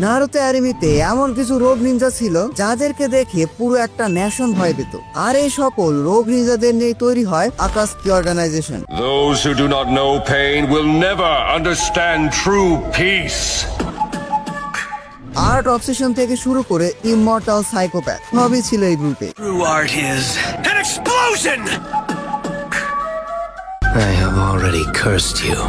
Naruto অ্যানিমেতে এমন কিছু রোগ নিনজা ছিল যাদেরকে দেখে পুরো একটা নেশন ভয় পেত, আর এই সকল রোগ নিনজাদের নিয়ে তৈরি হয় আকাসকি organisation. Those who do not know pain will never understand true peace. Art obsession থেকে শুরু করে ইমমর্টাল সাইকোপ্যাথ সবই ছিল এই গ্রুপে। True art is an explosion! I have already cursed you.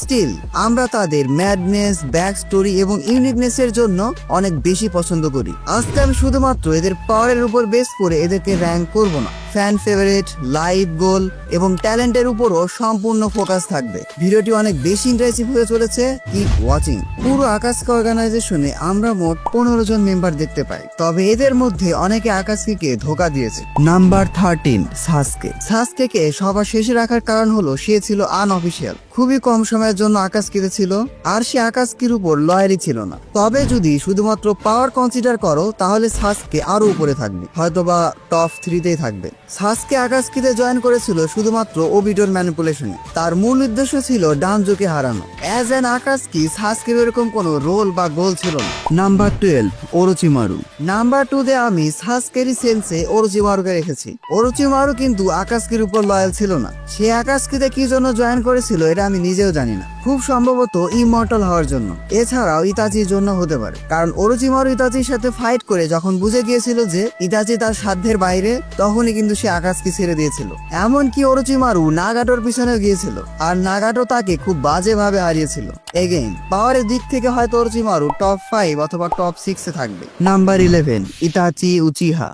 Still আমরা তাদের ম্যাডনেস, ব্যাক স্টোরি এবং ইউনিকনেসের জন্য অনেক বেশি পছন্দ করি। আজকে আমি শুধুমাত্র এদের পাওয়ারের উপর বেস করে এদেরকে র্যাঙ্ক করব না, ফ্যান ফেভারিট, লাইভ গোল এবং ট্যালেন্টের উপরও সম্পূর্ণ ফোকাস থাকবে। ভিডিওটি অনেক বেশি ইন্টারেস্টিং হয়ে চলেছে, কিপ ওয়াচিং। পুরো আকাসকি অর্গানাইজেশনে আমরা মোট 15 জন মেম্বার দেখতে পাই, তবে এদের মধ্যে অনেকে আকাসকিকে ধোকা দিয়েছে। নাম্বার 13 সাসকে। সাসকেকে সবার শেষে রাখার কারণ হলো সে ছিল আনঅফিসিয়াল, খুবই কম সময়ের জন্য আকাসকিতে ছিল, আর সে আকাসকির উপর লয়ালই ছিল না। তবে যদি শুধুমাত্র পাওয়ার কনসিডার করো তাহলে সাসকে আরো উপরে থাকবে, হয়তোবা টপ 3তেই থাকবে। সাসকে আকাসকিতে জয়েন করেছিল শুধুমাত্র ওবিটোর ম্যানিপুলেশনে। তার মূল উদ্দেশ্য ছিল ডানজোকে হারানো। অ্যাজ অ্যান আকাসকি সাসকের এরকম কোনো রোল বা গোল ছিল না। নাম্বার 12 ওরোচিমারু। নাম্বার 2 আমি সাসকেরই সেন্সে ওরোচিমারুকে রেখেছি। ওরোচিমারু কিন্তু আকাসকির উপর লয়াল ছিল না। সে আকাসকিতে কি জন্য জয়েন করেছিল এটা আমি নিজেও জানি না, খুব সম্ভবত ইমমর্টাল হওয়ার জন্য, এছাড়াও ইতাচির জন্য হতে পারে। কারণ ওরোচিমারু ইতাচির সাথে ফাইট করে যখন বুঝে গিয়েছিল যে ইতাচি তার সাধ্যের বাইরে, তখনই কিন্তু সে আকাসকি ছেড়ে দিয়েছিল। এমনকি ওরোচিমারু নাগাটোর পিছনে গিয়েছিল, আর নাগাটো তাকে খুব বাজেভাবে হারিয়েছিল। এগেইন পাওয়ারের দিক থেকে হয়তো ওরোচিমারু টপ 5 অথবা টপ 6 এ থাকবে। Number 11 Itachi Uchiha.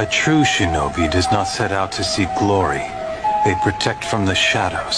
A true shinobi does not set out to seek glory. They protect from the shadows.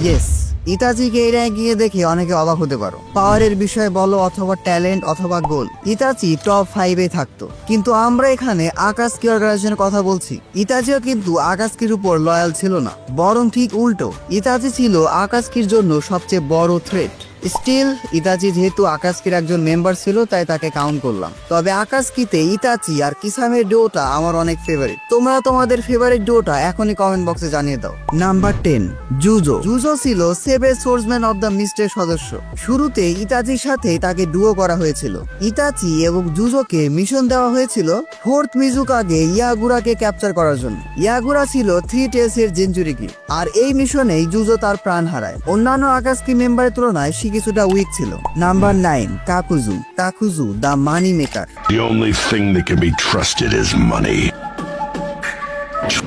Yes, ইতাচিকে এই র্যাঙ্কিংয়ে দেখে অনেকে অবাক হতে পারো। পাওয়ারের বিষয়ে বলো অথবা ট্যালেন্ট অথবা গোল, ইতাচি টপ 5 এ থাকতো। কিন্তু আমরা এখানে আকাসকি অর্গানাইজেশনের কথা বলছি। ইতাচিও কিন্তু আকাসকির উপর লয়াল ছিল না, বরং ঠিক উল্টো, ইতাচি ছিল আকাসকির জন্য সবচেয়ে বড় থ্রেট। স্টিল ইতাচি যেহেতু আকাসকির একজন মেম্বার ছিল তাই তাকে কাউন্ট করলাম। তবে আকাসকিতে ইতাচি আর কিসামের ডুওটা আমার অনেক ফেভারিট। তোমরা তোমাদের ফেভারিট ডুওটা এখনই কমেন্ট বক্সে জানিয়ে দাও। নাম্বার 10 জুজো। জুজো ছিল সেভেন সোর্সম্যান অফ দ্য মিস্টের সদস্য। শুরুতে ইতাচির সাথে তাকে ডুও করা হয়েছিল। ইতাচি এবং জুজোকে মিশন দেওয়া হয়েছিল ফোর্থ মিজুকাগে ইয়াগুরাকে ক্যাপচার করার জন্য। ইয়াগুরা ছিল 3 টেলস এর জেঞ্জুরিকি, আর এই মিশনেই জুজো তার প্রাণ হারায়। অন্যান্য আকাসকি মেম্বারের তুলনায় কিছুটা উইক ছিল। Number 9 Kakuzu. Kakuzu the money maker. The only thing that can be trusted is money.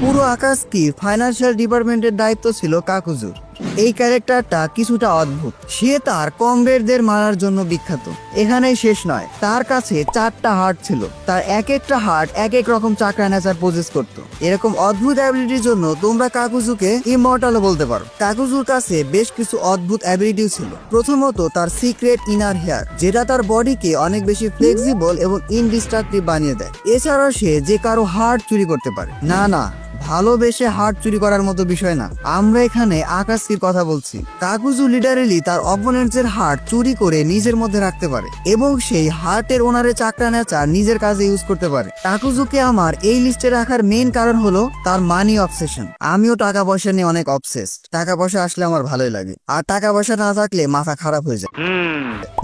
পুরো আকাসকি ফাইন্যান্সিয়াল ডিপার্টমেন্টের দায়িত্ব ছিল কাকুজুর। এই ক্যারেক্টারটা কিছুটা অদ্ভুত। সে তার কমরেডদের মারার জন্য বিখ্যাত। এখানেই শেষ নয়, তার কাছে 4টা হার্ট ছিল। তার এক একটা হার্ট এক এক রকম চাকরা নেচার পজেস করত। এরকম অদ্ভুত অ্যাবিলিটির জন্য তোমরা কাকুজুকে ইমমর্টালও বলতে পারো। কাকুজুর কাছে বেশ কিছু অদ্ভুত অ্যাবিলিটিও ছিল। প্রথমত তার সিক্রেট ইনার হেয়ার, যেটা তার বডিকে অনেক বেশি ফ্লেক্সিবল এবং ইনডিস্ট্রাকটিভ বানিয়ে দেয়। এছাড়াও সে যে কারো হার্ট চুরি করতে পারে। না, ভালোবেসে হার্ট চুরি করার মতো বিষয় না, আমরা এখানে আকাসকির কথা বলছি। কাকুজু লিটারেলি তার অপোনেন্টস এর হার্ট চুরি করে নিজের মধ্যে রাখতে পারে এবং সেই হার্টের ওনারে চাকরা নেচার নিজের কাজে ইউজ করতে পারে। কাকুজুকে আমার এই লিস্টে রাখার মেইন কারণ হলো তার মানি অবসেশন। আমিও টাকা পয়সা নিয়ে অনেক অবসেসড। টাকা পয়সা আসলে আমার ভালোই লাগে, আর টাকা পয়সা না থাকলে মাথা খারাপ হয়ে যায়।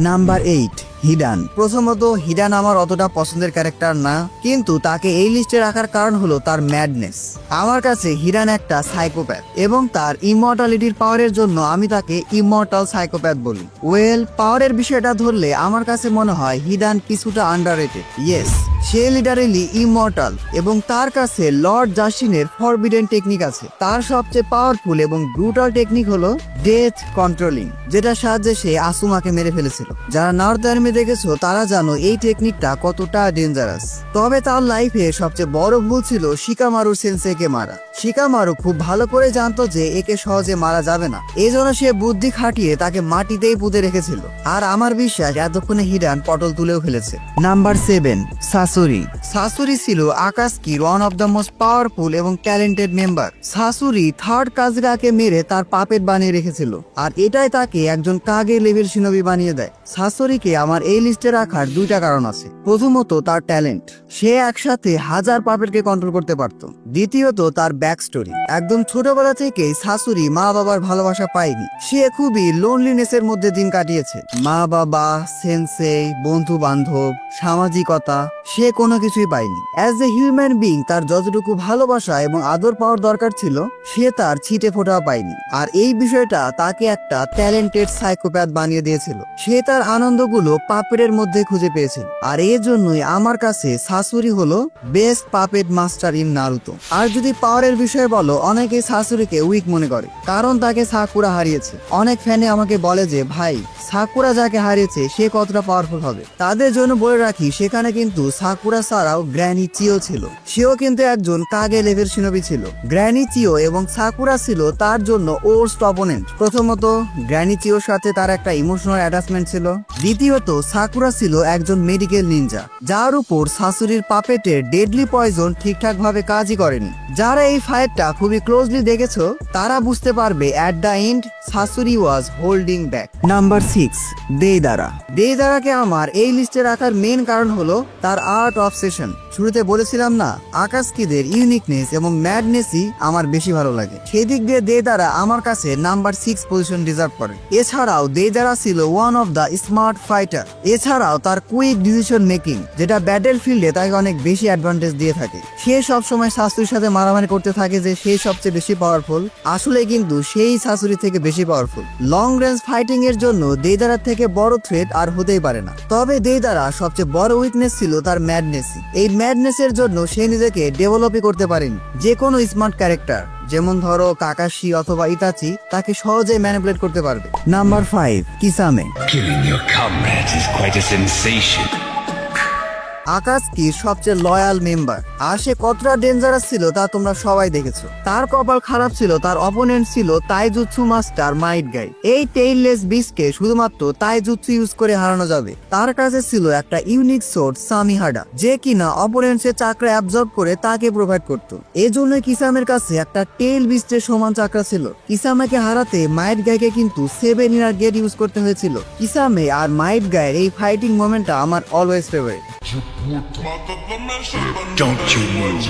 নাম্বার 8 হিডান। প্রথমত হিডান আমার অতটা পছন্দের ক্যারেক্টার না, কিন্তু তাকে এই লিস্টে রাখার কারণ হলো তার ম্যাডনেস। আমার কাছে হিডান একটা সাইকোপ্যাথ এবং তার ইমমর্টালিটির পাওয়ারের জন্য আমি তাকে ইমমর্টাল সাইকোপ্যাথ বলি। ওয়েল, পাওয়ারের বিষয়টা ধরলে আমার কাছে মনে হয় হিডান কিছুটা আন্ডাররেটেড। ইয়েস, সে লিটারেলি ইমমর্টাল এবং তার কাছে লর্ড জাস্টিনের ফরবিডেন টেকনিক আছে। তার সবচেয়ে পাওয়ারফুল এবং ব্রুটাল টেকনিক হলো ডেথ কন্ট্রোলিং, যেটা সাহায্যে সে আসুমাকে মেরে ফেলেছিল। যারা নর্থ আর্মি দেখেছো তারা জানো এই টেকনিকটা কতটা ডেঞ্জারাস। তবে তার লাইফে সবচেয়ে বড় ভুল ছিল শিকামারুর সেন্সেকে মারা। শিকামারু খুব ভালো করে জানতো যে একে সহজে মারা যাবে না, এজন্য সে বুদ্ধি খাটিয়ে তাকে মাটিতেই পুঁতে রেখেছিল। আর আমার বিশ্বাস এতক্ষণে হিডান পটল তুলেও ফেলেছে। Number 7 Sasori. সাসুরি ছিল আকাসকির one of the most powerful এবং ট্যালেন্টেড মেম্বার। সাসুরি থার্ড কাজরাকে মেরে তার পাপেট বানিয়ে রেখেছিল, আর এটাই তাকে একজন কাগে লেভেল শিনোবি বানিয়ে দেয়। সাসুরিকে আমার এই লিস্টে রাখার দুইটা কারণ আছে। প্রথমত তার ট্যালেন্ট, সে একসাথে 1000 পাপেটকে কন্ট্রোল করতে পারত। দ্বিতীয়ত তার ব্যাক স্টোরি, একদম ছোটবেলা থেকেই সাসুরি মা বাবার ভালোবাসা পায়নি। সে খুবই লোনলিনেসের মধ্যে দিন কাটিয়েছে। মা বাবা, সেন্সেই, বন্ধু বান্ধব, সামাজিকতা, সে কোনো কিছুই পায়নি। অ্যাজ এ হিউম্যান বিং তার যতটুকু ভালোবাসা এবং আদর পাওয়ার দরকার ছিল সে তার ছিটে ফোঁটাও পায়নি। আর এই বিষয়টা তাকে একটা ট্যালেন্টেড সাইকোপ্যাথ বানিয়ে দিয়েছিল। সে তার আনন্দগুলো পাপেটের মধ্যে খুঁজে পেয়েছিল, আর এই জন্যই আমার কাছে সাসুরি হলো best puppet master in Naruto. আর যদি পাওয়ারের বিষয়ে বলো, অনেকে সাসুরিকে উইক মনে করে কারণ তাকে সাকুরা হারিয়েছে। অনেক ফ্যানে আমাকে বলে যে ভাই, সাকুরা যাকে হারিয়েছে সে কতটা পাওয়ারফুল হবে। তাদের জন্য বলে রাখি, সেখানে কিন্তু সাকুরা ছাড়াও গ্র্যানি চিও ছিল। সেও কিন্তু একজন কাগে লেভেল শিনোবি ছিল। গ্র্যানি চিও এবং সাকুরা ছিল তার জন্য ওর্স্ট অপোনেন্ট। প্রথমত, গ্র্যানি চিওর সাথে তার একটা ইমোশনাল অ্যাটাচমেন্ট ছিল। দ্বিতীয়ত, সাকুরা ছিল একজন মেডিকেল নিনজা, যার উপর সাসুরির পাপেটের ডেডলি পয়জন ঠিকঠাক ভাবে কাজই করেনি। যারা এই ফাইটটা খুবই ক্লোজলি দেখেছো তারা বুঝতে পারবে at the end Sasori was holding back. Number 6, Deidara. দেইদারাকে আমার এই লিস্টে রাখার মেন কারণ হলো তার আর্ট অবসেশন। শুরুতে বলেছিলাম না, আকাসকিদের ইউনিকনেস এবং ম্যাডনেসই আমার বেশি ভালো লাগে। সেদিক দিয়ে দেইদারা আমার কাছে নাম্বার 6 পজিশন ডিজার্ভ করে। এছাড়াও দেইদারা ছিল one of the smart fighter. এছাড়াও তার কুইক ডিসিশন মেকিং, যেটা ব্যাটেল ফিল্ডে তাকে অনেক বেশি অ্যাডভান্টেজ দিয়ে থাকে। সে সবসময় সাসুরির সাথে মারামারি করতে থাকে যে সে সবচেয়ে বেশি পাওয়ারফুল, আসলে কিন্তু সেই সাসুরি থেকে বেশি পাওয়ারফুল। লং রেঞ্জ ফাইটিং এর জন্য দেইদারার থেকে বড় থ্রেট আর হতেই পারে না। তবে দেইদারা সবচেয়ে বড় উইকনেস ছিল তার ম্যাডনেসই। এই ম্যাডনেসের জন্য সে নিজেকে ডেভেলপই করতে পারেনি। যে কোনো স্মার্ট ক্যারেক্টার, যেমন ধরো কাকাশি অথবা ইতাচি, তাকে সহজেই ম্যানিপুলেট করতে পারবে। Number 5, কিসামে। Killing your comrades is quite a sensation. আকাসকির সবচেয়ে লয়াল মেম্বার। আর সে কতটা ডেঞ্জারাস ছিল তা তোমরা সবাই দেখেছো। তার কপাল খারাপ ছিল, তার অপোনেন্ট ছিল তাইজুৎসু মাস্টার মাইট গাই। এই টেইললেস বিস্টকে শুধুমাত্র তাইজুৎসু ইউজ করে হারানো যাবে। তার কাছে ছিল একটা ইউনিক সোর্ড সামিহাডা, যে কিনা অপোনেন্টসের চাকরা অ্যাবজর্ব করে তাকে প্রোভাইড করত। এজন্য কিসামের কাছে একটা টেইল বিস্টের সমান চাকরা ছিল। কিসামেকে হারাতে মাইট গাইকে কিন্তু 7 ইনার গেট ইউজ করতে হয়েছিল। কিসামে আর মাইট গায়ের এই ফাইটিং মোমেন্টটা আমার always favourite. Don't you move.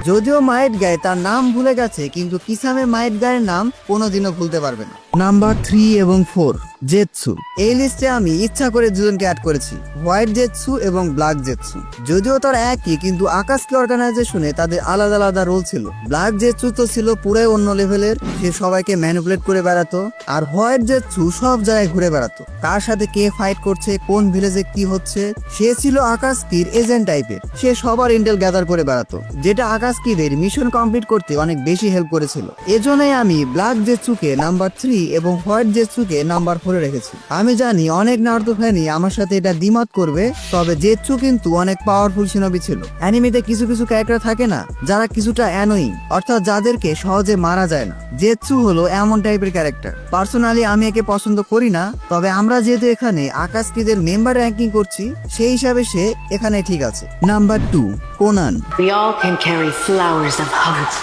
যদিও মাইট গায়ে তার নাম ভুলে গেছে, কিন্তু কিসামে মাইট গায়ের নাম কোনোদিনও ভুলতে পারবে না। নাম্বার 3 এবং 4, জেৎসু। এই লিস্টে আমি ইচ্ছা করে দুজনকে অ্যাড করেছি, হোয়াইট জেৎসু এবং ব্ল্যাক জেৎসু। যদিও তারা একই, কিন্তু আকাসকি অর্গানাইজেশনে তাদের আলাদা আলাদা রোল ছিল। ব্ল্যাক জেৎসু তো ছিল পুরাই অন্য লেভেলের, সে সবাইকে ম্যানিপুলেট করে বেড়াতো। আর হোয়াইট জেৎসু সব জায়গায় ঘুরে বেড়াতো, কার সাথে কে ফাইট করছে, কোন ভিলেজে কি হচ্ছে। সে ছিল আকাসকির এজেন্ট টাইপের, সে সবার ইন্টেল গ্যাদার করে বেড়াতো, যেটা আকাসকিদের মিশন কমপ্লিট করতে অনেক বেশি হেল্প করেছিল। এজন্যই আমি ব্ল্যাক জেৎসুকে নাম্বার 3 এবং হোয়াইট জেৎসুকে নাম্বার 4 রেখেছি। আমি জানি অনেক নারুতো ফ্যানই আমার সাথে এটা দ্বিমত করবে, তবে জেৎসু কিন্তু অনেক পাওয়ারফুল শিনোবি ছিল। অ্যানিমেতে কিছু কিছু ক্যারেক্টার থাকে না যারা কিছুটা অ্যানোয়িং, অর্থাৎ যাদেরকে সহজে মারা যায় না। জেৎসু হলো এমন টাইপের ক্যারেক্টার। পার্সোনালি আমি একে পছন্দ করি না, তবে আমরা যেহেতু এখানে আকাসকিদের মেম্বার র্যাঙ্কিং করছি, সেই হিসাবে সে এখানে ঠিক আছে। Number 2, Conan. We all can carry flowers of hope.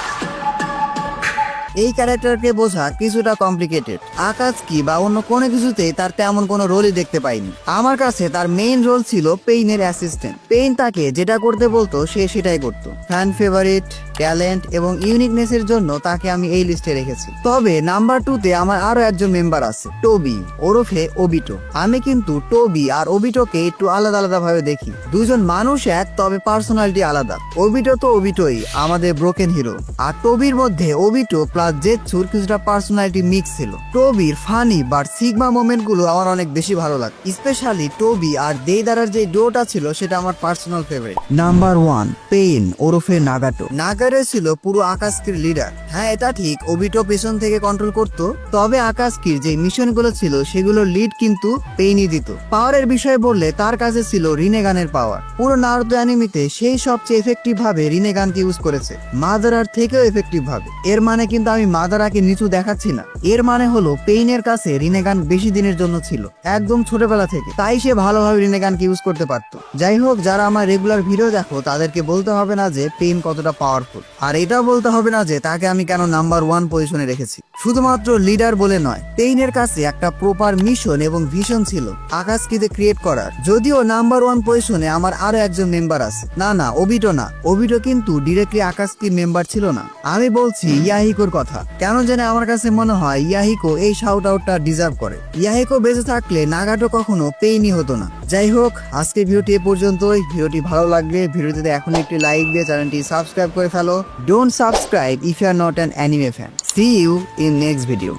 এই ক্যারেক্টারকে বোঝা কিছুটা কমপ্লিকেটেড। আকাসকি বা অন্য কোনো কিছুতেই তার তেমন কোনো রোলই দেখতে পাইনি। আমার কাছে তার মেইন রোল ছিল পেইনের অ্যাসিস্ট্যান্ট। পেইন তাকে যেটা করতে বলতো সে সেটাই করতো। ফ্যান ফেভারিট, ট্যালেন্ট এবং ইউনিকনেসের জন্য তাকে আমি এই লিস্টে রেখেছি। তবে নাম্বার 2-তে আমার আরো একজন মেম্বার আছে, টোবি ওরফে ওবিটো। আমি কিন্তু টোবি আর ওবিটোকে একটু আলাদা আলাদা ভাবে দেখি। দুজন মানুষ এক, তবে পার্সোনালিটি আলাদা। ওবিটো তো ওবিটোই, আমাদের ব্রোকেন হিরো। আর টোবির মধ্যে ওবিটো প্লাস জেৎসুর কিছুটা পার্সোনালিটি মিক্স ছিল। টোবির ফানি বাট সিগমা মোমেন্ট গুলো আমার অনেক বেশি ভালো লাগে। স্পেশালি টোবি আর দেইদারার যে ডোটা ছিল সেটা আমার পার্সোনাল ফেভারিট। নাম্বার 1, পেইন ওরফে নাগাটো। নাগারে ছিল পুরো আকাসকির লিডার। হ্যাঁ, এটা ঠিক, ওবিটো পেছন থেকে কন্ট্রোল করতো, তবে আকাসকির যে মিশন গুলো ছিল সেগুলোর লিড কিন্তু পেইনই দিত। পাওয়ারের বিষয়ে বললে তার কাছে ছিল রিনেগানের পাওয়ার। পুরো নারুতো অ্যানিমেতে সেই সবচেয়ে এফেক্টিভ ভাবে রিনেগানকে ইউজ করেছে, মাদারার থেকেও এফেক্টিভ ভাবে। এর মানে কিন্তু আমি মাদারাকে নিচু দেখাচ্ছি না। এর মানে হলো পেইনের কাছে রিনেগান বেশি দিনের জন্য ছিল, একদম ছোটবেলা থেকে, তাই সে ভালোভাবে রিনেগানকে ইউজ করতে পারতো। যাই হোক, যারা আমার রেগুলার ভিডিও দেখো তাদেরকে বলতে হবে না যে পেইন কতটা পাওয়ারফুল, আর এটাও বলতে হবে না যে তাকে আমি কেন নাম্বার 1 পজিশনে রেখেছি। শুধুমাত্র লিডার বলে নয়, পেইনের কাছে একটা প্রপার মিশন এবং ভিশন ছিল আকাশকিতে ক্রিয়েট করার। যদিও নাম্বার 1 পজিশনে আমার আরো একজন মেম্বার আছে, না ওবিটো না, ওবিটো কিন্তু ডিরেক্টলি আকাশকির মেম্বার ছিল না। আমি বলছি ইয়াহিকোর কথা। কেন জানে আমার কাছে মনে হয় ইয়াহিকো এই শাউট আউটটা ডিজার্ভ করে। ইয়াহিকো বেঁচে থাকলে নাগাটো কখনো পেইনই হতো না। যাই হোক, আজকে ভিডিওটি এ পর্যন্তই। ভিডিওটি ভালো লাগলে ভিডিওটিতে এখন একটি লাইক দিয়ে চ্যানেলটি সাবস্ক্রাইব করে ফেলো। Don't subscribe if you are not an anime fan. See you in next video.